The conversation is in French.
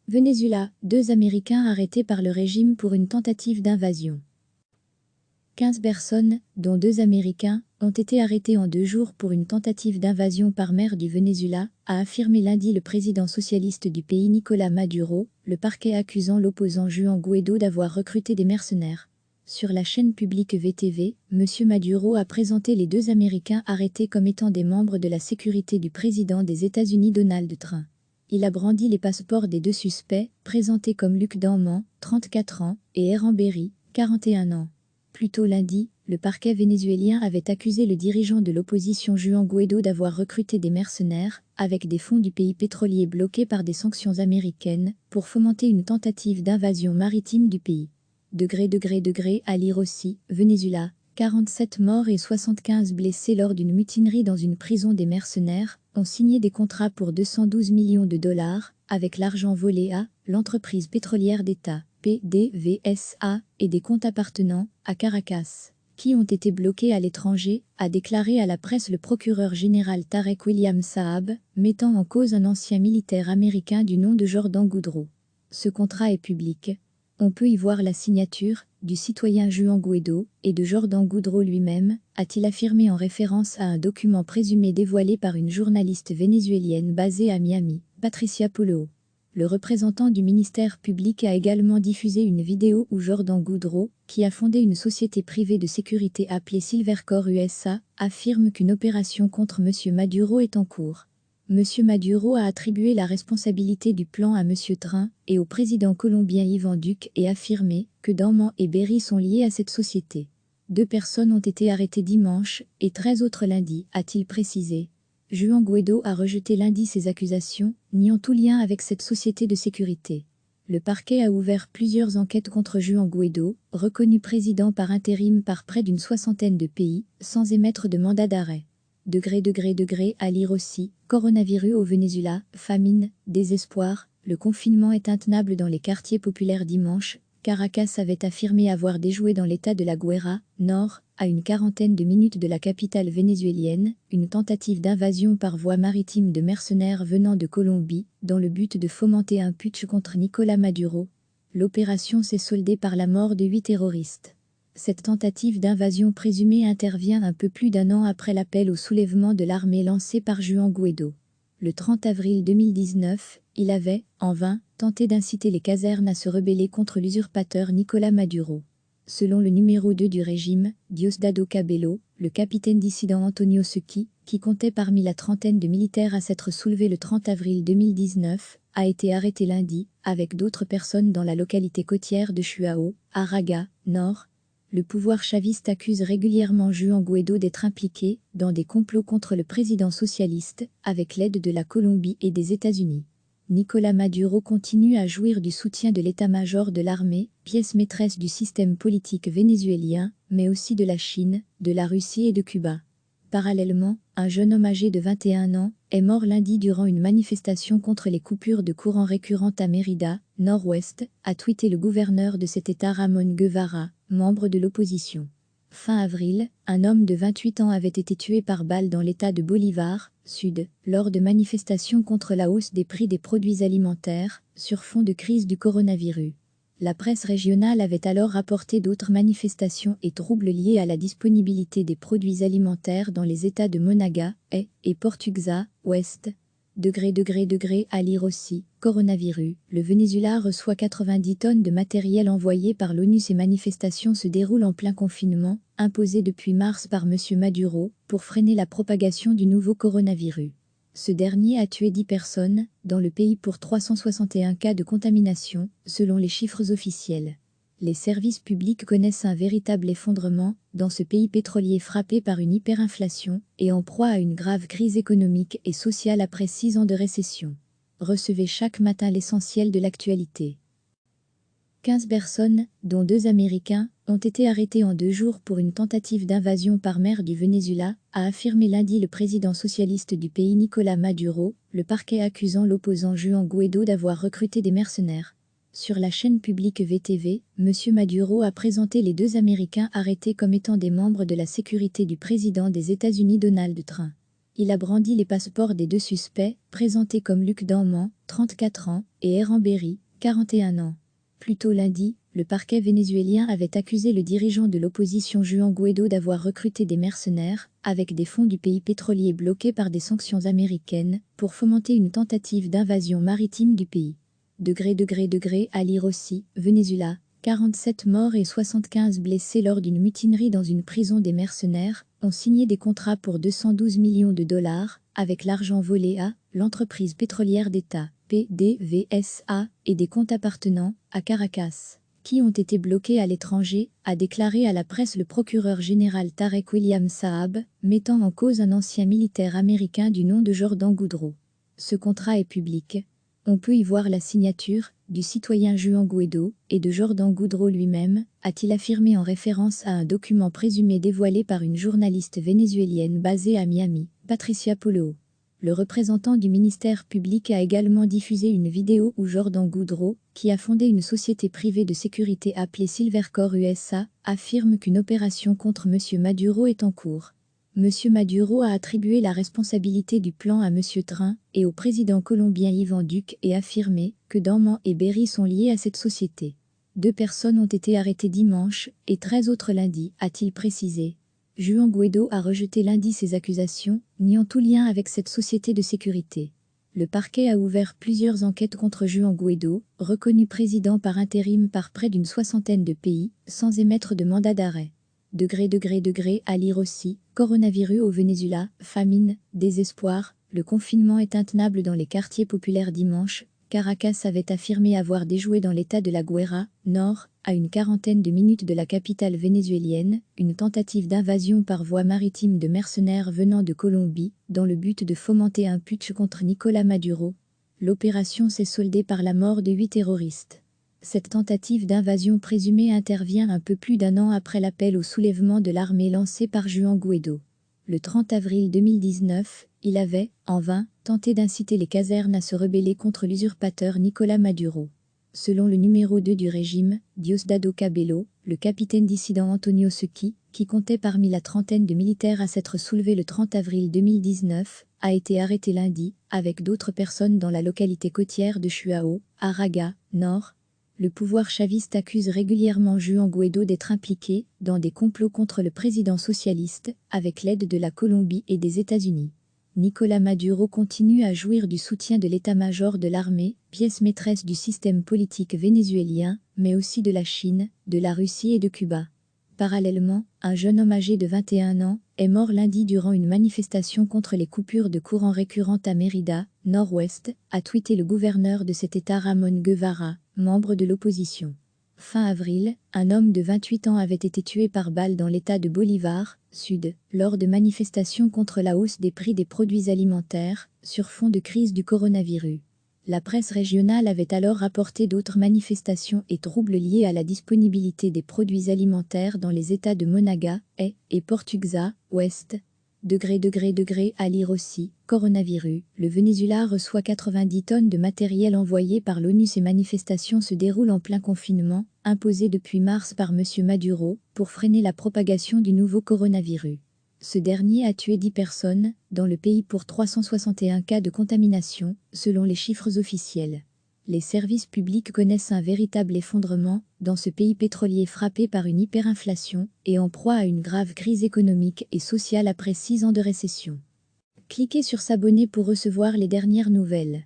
Venezuela, 2 Américains arrêtés par le régime pour une tentative d'invasion. 15 personnes, dont 2 Américains, ont été arrêtés en 2 jours pour une tentative d'invasion par mer du Venezuela, a affirmé lundi le président socialiste du pays Nicolás Maduro, le parquet accusant l'opposant Juan Guaidó d'avoir recruté des mercenaires. Sur la chaîne publique VTV, M. Maduro a présenté les 2 Américains arrêtés comme étant des membres de la sécurité du président des États-Unis Donald Trump. Il a brandi les passeports des 2 suspects, présentés comme Luc Danman, 34 ans, et Eran Berry, 41 ans. Plus tôt lundi, le parquet vénézuélien avait accusé le dirigeant de l'opposition Juan Guaidó d'avoir recruté des mercenaires, avec des fonds du pays pétrolier bloqués par des sanctions américaines, pour fomenter une tentative d'invasion maritime du pays. À Rossi, Venezuela, 47 morts et 75 blessés lors d'une mutinerie dans une prison des mercenaires, ont signé des contrats pour 212 millions de dollars, avec l'argent volé à l'entreprise pétrolière d'État, PDVSA, et des comptes appartenant à Caracas, qui ont été bloqués à l'étranger, a déclaré à la presse le procureur général Tarek William Saab, mettant en cause un ancien militaire américain du nom de Jordan Goudreau. Ce contrat est public. On peut y voir la signature du citoyen Juan Guaidó et de Jordan Goudreau lui-même, a-t-il affirmé en référence à un document présumé dévoilé par une journaliste vénézuélienne basée à Miami, Patricia Polo. Le représentant du ministère public a également diffusé une vidéo où Jordan Goudreau, qui a fondé une société privée de sécurité appelée Silvercore USA, affirme qu'une opération contre M. Maduro est en cours. M. Maduro a attribué la responsabilité du plan à M. Trump et au président colombien Iván Duque et affirmé que Danman et Berry sont liés à cette société. 2 personnes ont été arrêtées dimanche et 13 autres lundi, a-t-il précisé. Juan Guaidó a rejeté lundi ces accusations, niant tout lien avec cette société de sécurité. Le parquet a ouvert plusieurs enquêtes contre Juan Guaidó, reconnu président par intérim par près d'une 60aine de pays, sans émettre de mandat d'arrêt. À Rossi, coronavirus au Venezuela, famine, désespoir, le confinement est intenable dans les quartiers populaires dimanche. Caracas avait affirmé avoir déjoué dans l'état de la Guaira, nord, à une 40aine de minutes de la capitale vénézuélienne, une tentative d'invasion par voie maritime de mercenaires venant de Colombie, dans le but de fomenter un putsch contre Nicolás Maduro. L'opération s'est soldée par la mort de 8 terroristes. Cette tentative d'invasion présumée intervient un peu plus d'1 an après l'appel au soulèvement de l'armée lancé par Juan Guaidó. Le 30 avril 2019, il avait, en vain, tenté d'inciter les casernes à se rebeller contre l'usurpateur Nicolás Maduro. Selon le numéro 2 du régime, Diosdado Cabello, le capitaine dissident Antonio Succhi, qui comptait parmi la 30aine de militaires à s'être soulevé le 30 avril 2019, a été arrêté lundi, avec d'autres personnes dans la localité côtière de Chuao, Araga, Nord. Le pouvoir chaviste accuse régulièrement Juan Guaidó d'être impliqué dans des complots contre le président socialiste, avec l'aide de la Colombie et des États-Unis. Nicolás Maduro continue à jouir du soutien de l'état-major de l'armée, pièce maîtresse du système politique vénézuélien, mais aussi de la Chine, de la Russie et de Cuba. Parallèlement, un jeune homme âgé de 21 ans est mort lundi durant une manifestation contre les coupures de courant récurrentes à Mérida, nord-ouest, a tweeté le gouverneur de cet état Ramón Guevara, membre de l'opposition. Fin avril, un homme de 28 ans avait été tué par balle dans l'état de Bolívar, sud, lors de manifestations contre la hausse des prix des produits alimentaires, sur fond de crise du coronavirus. La presse régionale avait alors rapporté d'autres manifestations et troubles liés à la disponibilité des produits alimentaires dans les États de Monaga, et Portuguesa, ouest. À Rossi, coronavirus, le Venezuela reçoit 90 tonnes de matériel envoyé par l'ONU. Ces manifestations se déroulent en plein confinement, imposé depuis mars par M. Maduro, pour freiner la propagation du nouveau coronavirus. Ce dernier a tué 10 personnes dans le pays pour 361 cas de contamination, selon les chiffres officiels. Les services publics connaissent un véritable effondrement dans ce pays pétrolier frappé par une hyperinflation et en proie à une grave crise économique et sociale après 6 ans de récession. Recevez chaque matin l'essentiel de l'actualité. 15 personnes, dont 2 Américains, ont été arrêtés en 2 jours pour une tentative d'invasion par mer du Venezuela, a affirmé lundi le président socialiste du pays Nicolás Maduro, le parquet accusant l'opposant Juan Guaidó d'avoir recruté des mercenaires. Sur la chaîne publique VTV, M. Maduro a présenté les 2 Américains arrêtés comme étant des membres de la sécurité du président des États-Unis Donald Trump. Il a brandi les passeports des deux suspects, présentés comme Luc Danman, 34 ans, et Eran Berry, 41 ans. Plus tôt lundi, le parquet vénézuélien avait accusé le dirigeant de l'opposition Juan Guaidó d'avoir recruté des mercenaires, avec des fonds du pays pétrolier bloqués par des sanctions américaines, pour fomenter une tentative d'invasion maritime du pays. À lire aussi, Venezuela, 47 morts et 75 blessés lors d'une mutinerie dans une prison des mercenaires, ont signé des contrats pour 212 millions de dollars, avec l'argent volé à l'entreprise pétrolière d'État, PDVSA, et des comptes appartenant à Caracas, qui ont été bloqués à l'étranger, a déclaré à la presse le procureur général Tarek William Saab, mettant en cause un ancien militaire américain du nom de Jordan Goudreau. Ce contrat est public. On peut y voir la signature du citoyen Juan Guaidó et de Jordan Goudreau lui-même, a-t-il affirmé en référence à un document présumé dévoilé par une journaliste vénézuélienne basée à Miami, Patricia Polo. Le représentant du ministère public a également diffusé une vidéo où Jordan Goudreau, qui a fondé une société privée de sécurité appelée Silvercore USA, affirme qu'une opération contre M. Maduro est en cours. M. Maduro a attribué la responsabilité du plan à M. Train et au président colombien Iván Duque et affirmé que Danman et Berry sont liés à cette société. 2 personnes ont été arrêtées dimanche et 13 autres lundi, a-t-il précisé. Juan Guaidó a rejeté lundi ces accusations, niant tout lien avec cette société de sécurité. Le parquet a ouvert plusieurs enquêtes contre Juan Guaidó, reconnu président par intérim par près d'une soixantaine de pays, sans émettre de mandat d'arrêt. À lire aussi, coronavirus au Venezuela, famine, désespoir, le confinement est intenable dans les quartiers populaires dimanche. Caracas avait affirmé avoir déjoué dans l'état de la Guaira, nord, à une quarantaine de minutes de la capitale vénézuélienne, une tentative d'invasion par voie maritime de mercenaires venant de Colombie, dans le but de fomenter un putsch contre Nicolás Maduro. L'opération s'est soldée par la mort de 8 terroristes. Cette tentative d'invasion présumée intervient un peu plus d'un an après l'appel au soulèvement de l'armée lancé par Juan Guaidó. Le 30 avril 2019, il avait, en vain, tenté d'inciter les casernes à se rebeller contre l'usurpateur Nicolás Maduro. Selon le numéro 2 du régime, Diosdado Cabello, le capitaine dissident Antonio Secchi, qui comptait parmi la trentaine de militaires à s'être soulevé le 30 avril 2019, a été arrêté lundi, avec d'autres personnes dans la localité côtière de Chuao, à Raga, nord. Le pouvoir chaviste accuse régulièrement Juan Guaidó d'être impliqué dans des complots contre le président socialiste, avec l'aide de la Colombie et des États-Unis. Nicolás Maduro continue à jouir du soutien de l'état-major de l'armée, pièce maîtresse du système politique vénézuélien, mais aussi de la Chine, de la Russie et de Cuba. Parallèlement, un jeune homme âgé de 21 ans est mort lundi durant une manifestation contre les coupures de courant récurrentes à Mérida, nord-ouest, a tweeté le gouverneur de cet état Ramón Guevara, membre de l'opposition. Fin avril, un homme de 28 ans avait été tué par balle dans l'état de Bolívar, sud, lors de manifestations contre la hausse des prix des produits alimentaires, sur fond de crise du coronavirus. La presse régionale avait alors rapporté d'autres manifestations et troubles liés à la disponibilité des produits alimentaires dans les États de Monaga, et Portuguesa, ouest. À lire aussi, coronavirus, le Venezuela reçoit 90 tonnes de matériel envoyé par l'ONU. Ces manifestations se déroulent en plein confinement, imposé depuis mars par M. Maduro, pour freiner la propagation du nouveau coronavirus. Ce dernier a tué 10 personnes dans le pays pour 361 cas de contamination, selon les chiffres officiels. Les services publics connaissent un véritable effondrement dans ce pays pétrolier frappé par une hyperinflation et en proie à une grave crise économique et sociale après 6 ans de récession. Cliquez sur s'abonner pour recevoir les dernières nouvelles.